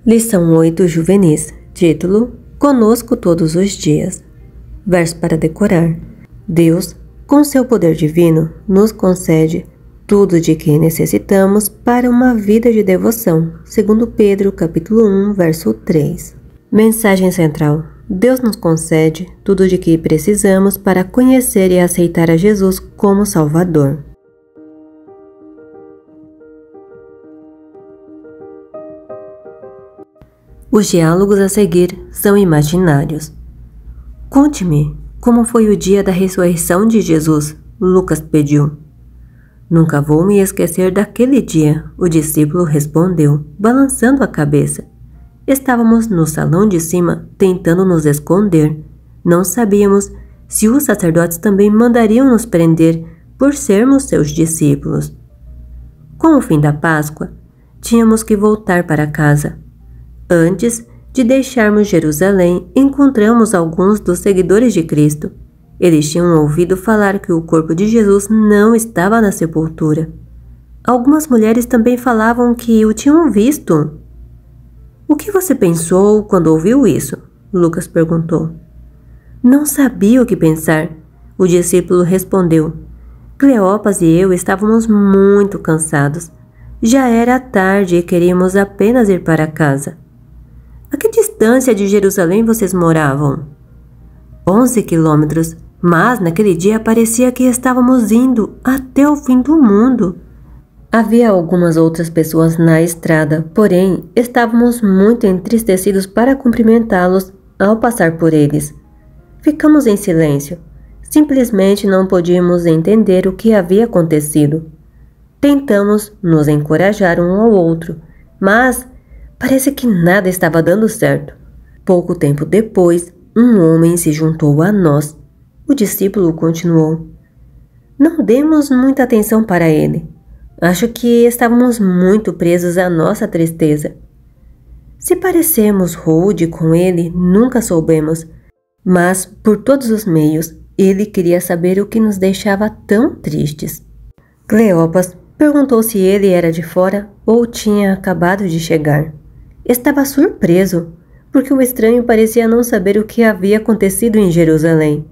Lição 8 Juvenis. Título: Conosco todos os dias. Verso para decorar. Deus, com seu poder divino, nos concede tudo de que necessitamos para uma vida de devoção. Segundo Pedro, capítulo 1, verso 3. Mensagem central. Deus nos concede tudo de que precisamos para conhecer e aceitar a Jesus como Salvador. Os diálogos a seguir são imaginários. Conte-me como foi o dia da ressurreição de Jesus, Lucas pediu. Nunca vou me esquecer daquele dia, o discípulo respondeu, balançando a cabeça. Estávamos no salão de cima, tentando nos esconder. Não sabíamos se os sacerdotes também mandariam nos prender por sermos seus discípulos. Com o fim da Páscoa, tínhamos que voltar para casa. Antes de deixarmos Jerusalém, encontramos alguns dos seguidores de Cristo. Eles tinham ouvido falar que o corpo de Jesus não estava na sepultura. Algumas mulheres também falavam que o tinham visto. O que você pensou quando ouviu isso? Lucas perguntou. Não sabia o que pensar. O discípulo respondeu. Cleopas e eu estávamos muito cansados. Já era tarde e queríamos apenas ir para casa. A que distância de Jerusalém vocês moravam? 11 quilômetros, mas naquele dia parecia que estávamos indo até o fim do mundo. Havia algumas outras pessoas na estrada, porém estávamos muito entristecidos para cumprimentá-los ao passar por eles. Ficamos em silêncio. Simplesmente não podíamos entender o que havia acontecido. Tentamos nos encorajar um ao outro, mas parece que nada estava dando certo. Pouco tempo depois, um homem se juntou a nós. O discípulo continuou. Não demos muita atenção para ele. Acho que estávamos muito presos à nossa tristeza. Se parecemos rude com ele, nunca soubemos, mas, por todos os meios, ele queria saber o que nos deixava tão tristes. Cleopas perguntou se ele era de fora ou tinha acabado de chegar. Estava surpreso, porque o estranho parecia não saber o que havia acontecido em Jerusalém.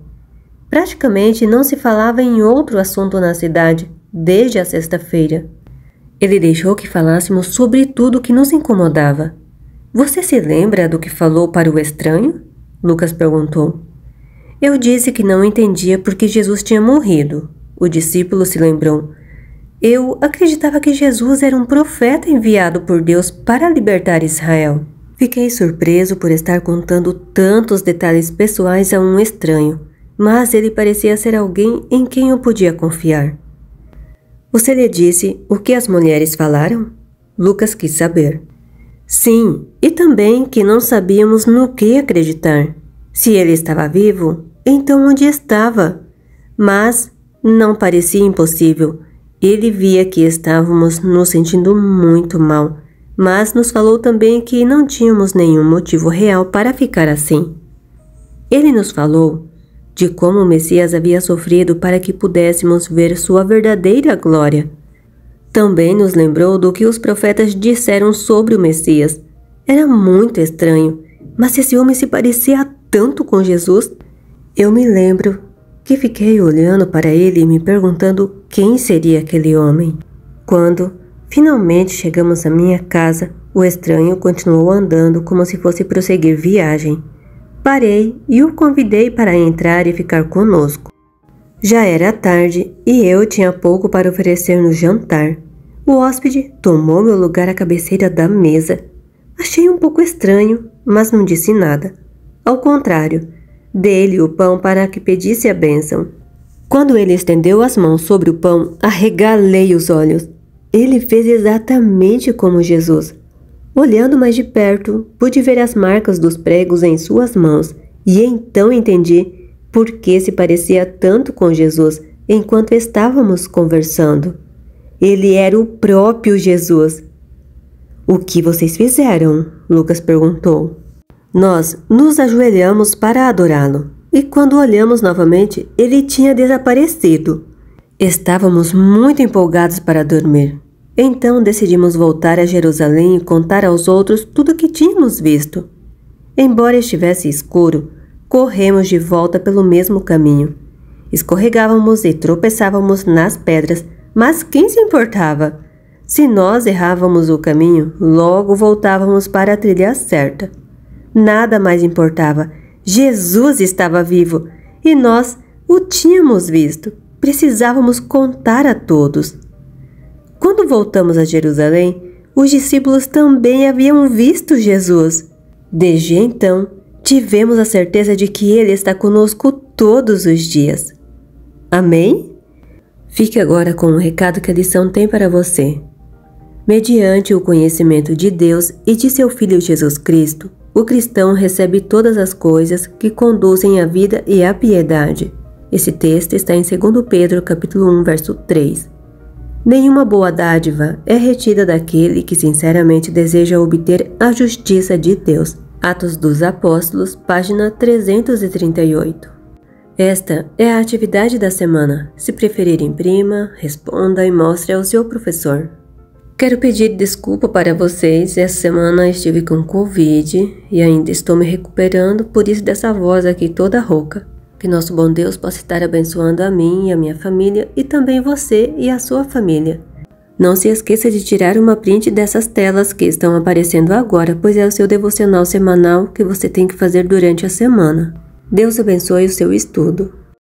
Praticamente não se falava em outro assunto na cidade, desde a sexta-feira. Ele deixou que falássemos sobre tudo que nos incomodava. Você se lembra do que falou para o estranho? Lucas perguntou. Eu disse que não entendia porque Jesus tinha morrido. O discípulo se lembrou. Eu acreditava que Jesus era um profeta enviado por Deus para libertar Israel. Fiquei surpreso por estar contando tantos detalhes pessoais a um estranho, mas ele parecia ser alguém em quem eu podia confiar. Você lhe disse o que as mulheres falaram? Lucas quis saber. Sim, e também que não sabíamos no que acreditar. Se ele estava vivo, então onde estava? Mas não parecia impossível. Ele via que estávamos nos sentindo muito mal, mas nos falou também que não tínhamos nenhum motivo real para ficar assim. Ele nos falou de como o Messias havia sofrido para que pudéssemos ver sua verdadeira glória. Também nos lembrou do que os profetas disseram sobre o Messias. Era muito estranho, mas esse homem se parecia tanto com Jesus. Eu me lembro que fiquei olhando para ele e me perguntando quem seria aquele homem. Quando finalmente chegamos à minha casa, o estranho continuou andando como se fosse prosseguir viagem. Parei e o convidei para entrar e ficar conosco. Já era tarde e eu tinha pouco para oferecer no jantar. O hóspede tomou meu lugar à cabeceira da mesa. Achei um pouco estranho, mas não disse nada. Ao contrário, dei-lhe o pão para que pedisse a bênção. Quando ele estendeu as mãos sobre o pão, arregalei os olhos. Ele fez exatamente como Jesus. Olhando mais de perto, pude ver as marcas dos pregos em suas mãos e então entendi por que se parecia tanto com Jesus enquanto estávamos conversando. Ele era o próprio Jesus. O que vocês fizeram? Lucas perguntou. Nós nos ajoelhamos para adorá-lo e quando olhamos novamente, ele tinha desaparecido. Estávamos muito empolgados para dormir. Então decidimos voltar a Jerusalém e contar aos outros tudo o que tínhamos visto. Embora estivesse escuro, corremos de volta pelo mesmo caminho. Escorregávamos e tropeçávamos nas pedras, mas quem se importava? Se nós errávamos o caminho, logo voltávamos para a trilha certa. Nada mais importava. Jesus estava vivo e nós o tínhamos visto. Precisávamos contar a todos. Quando voltamos a Jerusalém, os discípulos também haviam visto Jesus. Desde então, tivemos a certeza de que Ele está conosco todos os dias. Amém? Fique agora com o recado que a lição tem para você. Mediante o conhecimento de Deus e de seu Filho Jesus Cristo, o cristão recebe todas as coisas que conduzem à vida e à piedade. Esse texto está em 2 Pedro, capítulo 1, verso 3. Nenhuma boa dádiva é retida daquele que sinceramente deseja obter a justiça de Deus. Atos dos Apóstolos, página 338. Esta é a atividade da semana. Se preferir, imprima, responda e mostre ao seu professor. Quero pedir desculpa para vocês. Essa semana estive com Covid e ainda estou me recuperando, por isso dessa voz aqui toda rouca. Que nosso bom Deus possa estar abençoando a mim e a minha família e também você e a sua família. Não se esqueça de tirar uma print dessas telas que estão aparecendo agora, pois é o seu devocional semanal que você tem que fazer durante a semana. Deus abençoe o seu estudo.